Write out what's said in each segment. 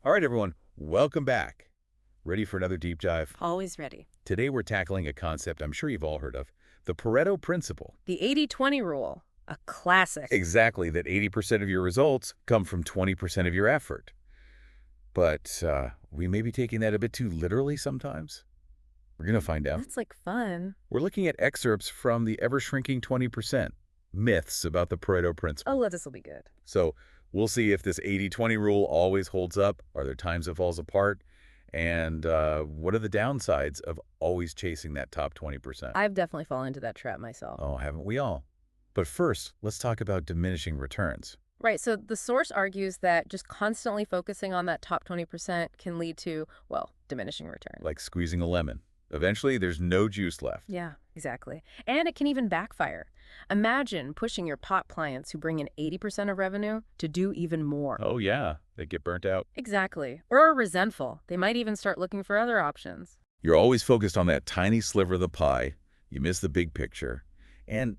All right, everyone, welcome back. Ready for another deep dive? Always ready. Today we're tackling a concept I'm sure you've all heard of, the Pareto Principle. The 80-20 rule, a classic. Exactly, that 80% of your results come from 20% of your effort. But we may be taking that a bit too literally sometimes. We're going to find out. That's like fun. We're looking at excerpts from the ever-shrinking 20%, myths about the Pareto Principle. Oh, this will be good. So we'll see if this 80-20 rule always holds up. Are there times it falls apart? And what are the downsides of always chasing that top 20%? I've definitely fallen into that trap myself. Oh, haven't we all? But first, let's talk about diminishing returns. Right, so the source argues that just constantly focusing on that top 20% can lead to, well, diminishing returns. Like squeezing a lemon. Eventually, there's no juice left. Yeah, exactly. And it can even backfire. Imagine pushing your top clients who bring in 80% of revenue to do even more. Oh, yeah. They get burnt out. Exactly. Or are resentful. They might even start looking for other options. You're always focused on that tiny sliver of the pie. You miss the big picture. And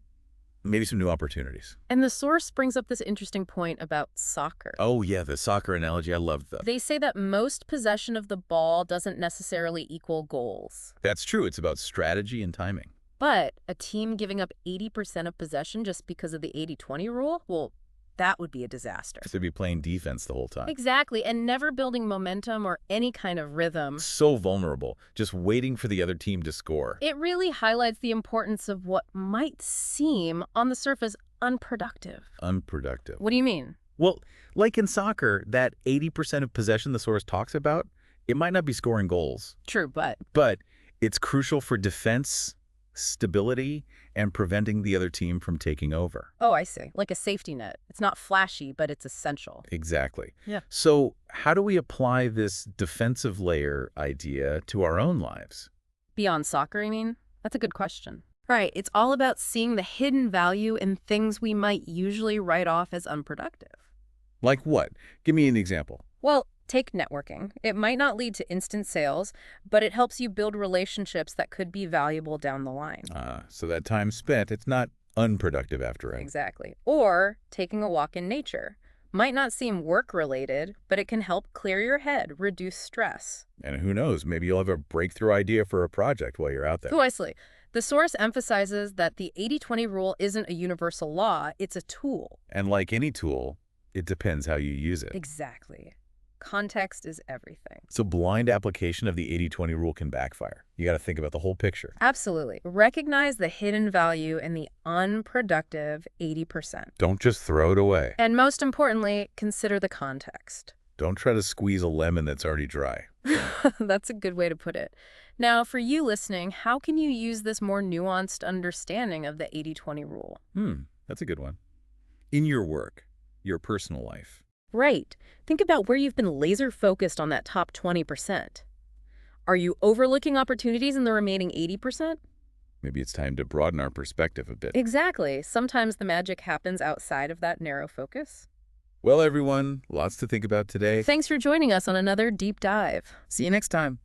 maybe some new opportunities. And the source brings up this interesting point about soccer. Oh, yeah, the soccer analogy. I loved that. They say that most possession of the ball doesn't necessarily equal goals. That's true. It's about strategy and timing. But a team giving up 80% of possession just because of the 80-20 rule, well, that would be a disaster. They'd be playing defense the whole time. Exactly, and never building momentum or any kind of rhythm. So vulnerable, just waiting for the other team to score. It really highlights the importance of what might seem, on the surface, unproductive. Unproductive. What do you mean? Well, like in soccer, that 80% of possession the source talks about, it might not be scoring goals. True, but it's crucial for defense, stability, and preventing the other team from taking over. oh, I see. Like a safety net. It's not flashy, but it's essential. Exactly. Yeah. So how do we apply this defensive layer idea to our own lives? Beyond soccer, you mean? That's a good question. Right, it's all about seeing the hidden value in things we might usually write off as unproductive. Like what? Give me an example. Well, take networking. It might not lead to instant sales, but it helps you build relationships that could be valuable down the line. So that time spent, it's not unproductive after all. Exactly. Or taking a walk in nature. Might not seem work-related, but it can help clear your head, reduce stress. And who knows, maybe you'll have a breakthrough idea for a project while you're out there. Precisely. The source emphasizes that the 80-20 rule isn't a universal law, it's a tool. And like any tool, it depends how you use it. Exactly. Context is everything. So blind application of the 80-20 rule can backfire. You got to think about the whole picture. Absolutely. Recognize the hidden value in the unproductive 80%. Don't just throw it away. And most importantly, consider the context. Don't try to squeeze a lemon that's already dry. That's a good way to put it. Now, for you listening, how can you use this more nuanced understanding of the 80-20 rule? That's a good one. In your work, your personal life. Right. Think about where you've been laser-focused on that top 20%. Are you overlooking opportunities in the remaining 80%? Maybe it's time to broaden our perspective a bit. Exactly. Sometimes the magic happens outside of that narrow focus. Well, everyone, lots to think about today. Thanks for joining us on another deep dive. See you next time.